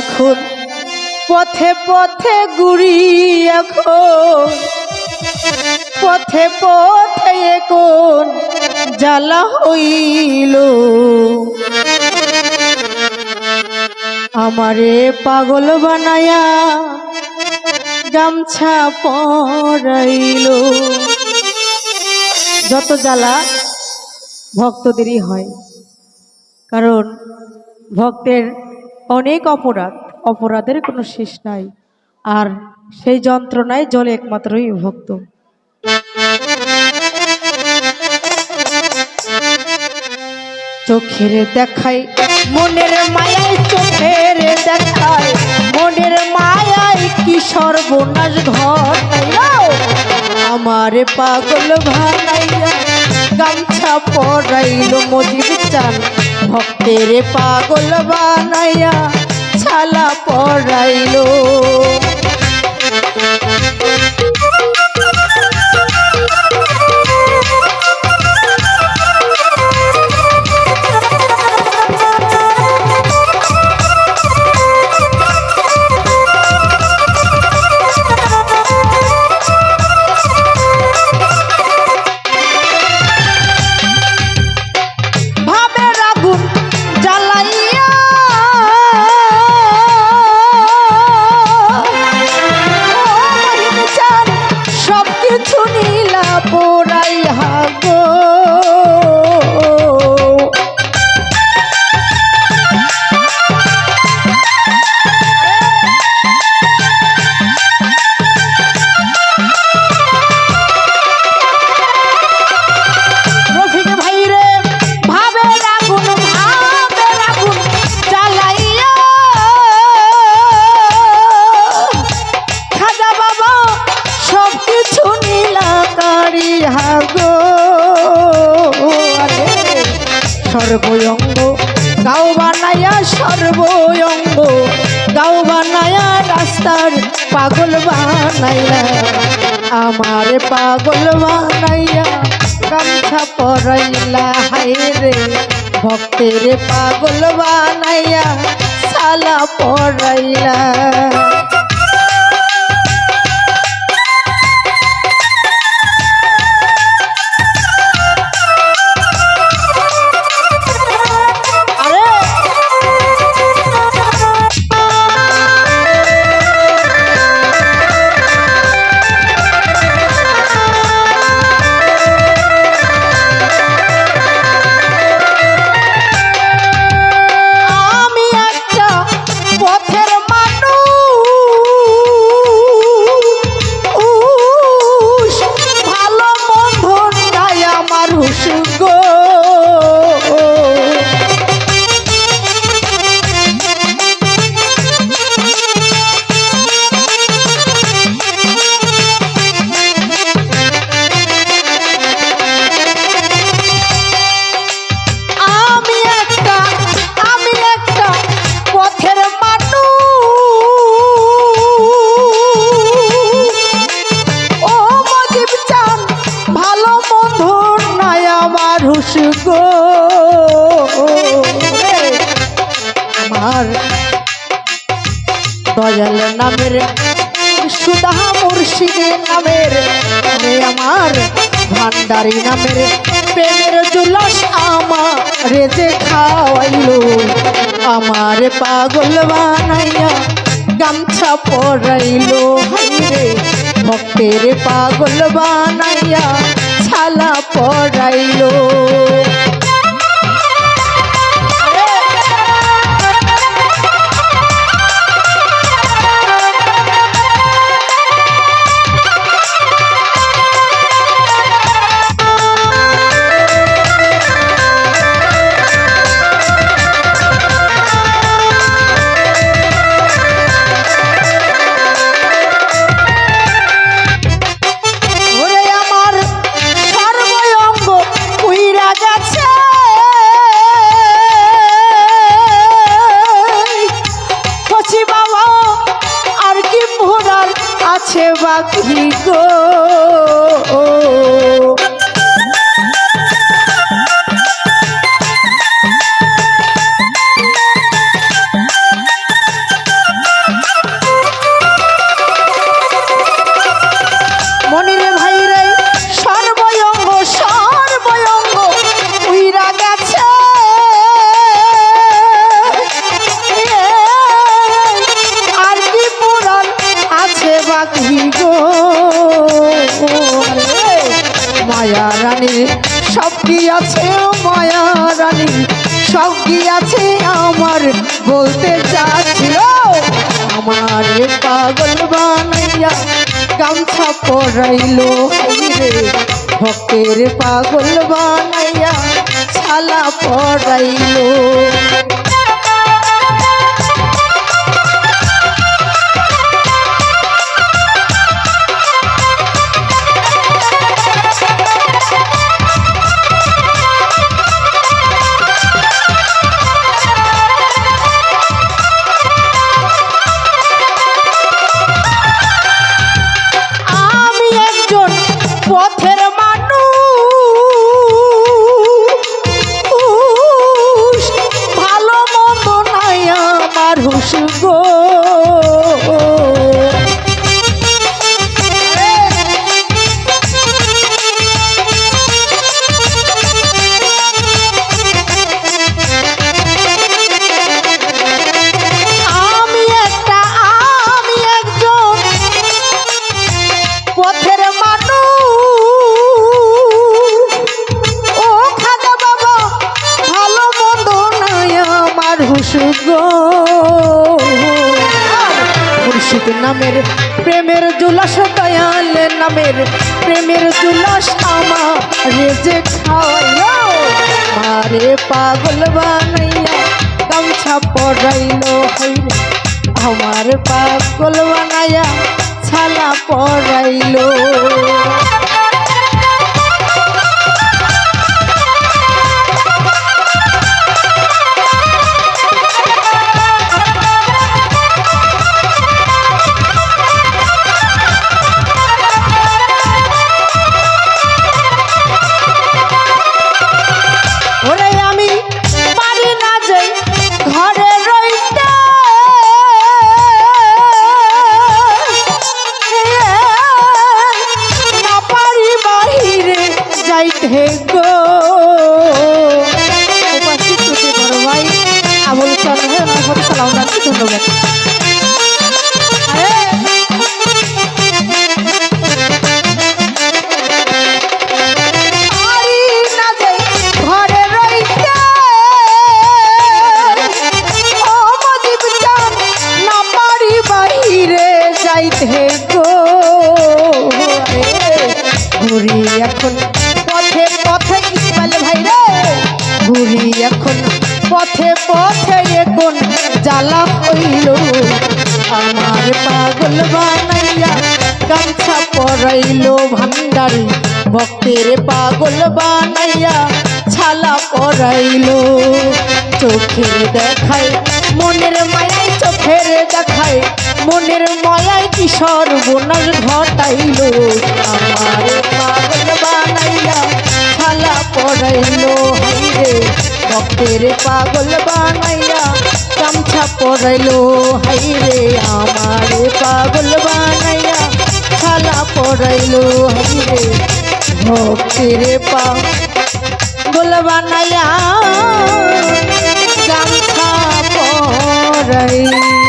এখন পথে পথে ঘুরি, এখন পথে পথে এখন জ্বালা হইল, আমারে পাগল বানায়া গামছা পরাইল। যত জ্বালা ভক্তদেরই হয়, কারণ ভক্তের অনেক অপরাধের কোনো শেষ নাই, আর সেই যন্ত্রণায় জ্বলে একমাত্রই ভক্ত। চোখের দেখায় মনের মায়ায়, চোখের দেখায় মনের মায়ায় কি সর্বনাশ ঘটাইলো, আমারে পাগল বানাইয়া গামছা পরাইল মজিব চান, ভক্তের পাগল বানাইয়া ছালা পরাইল। সর্বঙ্গ গাও বানায়া, সর্বঙ্গ গাও বানায়া রাস্তার পাগল বানাইয়া, আমার পাগল বানাইয়া গামছা পরাইলা, হায়রে ভক্তের পাগল বানাইয়া ছালা পরাইলা। আমার দয়াল নামের সুধা মুর্শিদের নামের, আমার ভান্ডারী নামের প্রেমের জুলস আমারে যে খাওয়াইলো, আমার পাগল বানাইয়া গামছা পরাইলো, হাইরে ভক্তের পাগল বানাইয়া ছালা পরাইলো। বাকি গো আমার বলতে যাচ্ছিল আমারে পাগল বানাইয়া গামছা পরাইলো রে ভক্তের পাগল বানাইয়া ছালা পরাইলো পথের মানুষ ভালো মন্দ নাই আমার হুশ গো আমি একজন পথের মুর্শিদ নামের প্রেমের জুলাস দয়াল নামের প্রেমের জুলাস আমারে যে খাওয়াইলো মারে পাগল বানাইয়া গামছা পরাইলো আমার পাগল বানাইয়া ছালা পরাইলো হে গো উপস্থিত বড় ভাই আবুল সালাম সালাম ধন্যবাদ হে গো ঘুরি এখন পথে পথে ইসমাইল ভাই রে ঘুরি এখন পথে পথে এখন জ্বালা হইল আমার পাগল বানাইয়া গামছা পরাইলো ভান্ডারি ভক্তের পাগল বানাইয়া ছালা পরাইলো চোখের দেখায় মনের মায়ায় চোখের দেখায় মনের মায়ায় কি সর্বনাশ ঘটাইলো আমার পাগল বানাইয়া ছালা পরাইলো হাইরে ভক্তের পাগল বানাইয়া গামছা পরাইলো হাইরে আমার পাগল বানাইয়া ছালা পরাইলো হাইরে ভক্তের পাগল বানাইয়া গামছা পরাইলো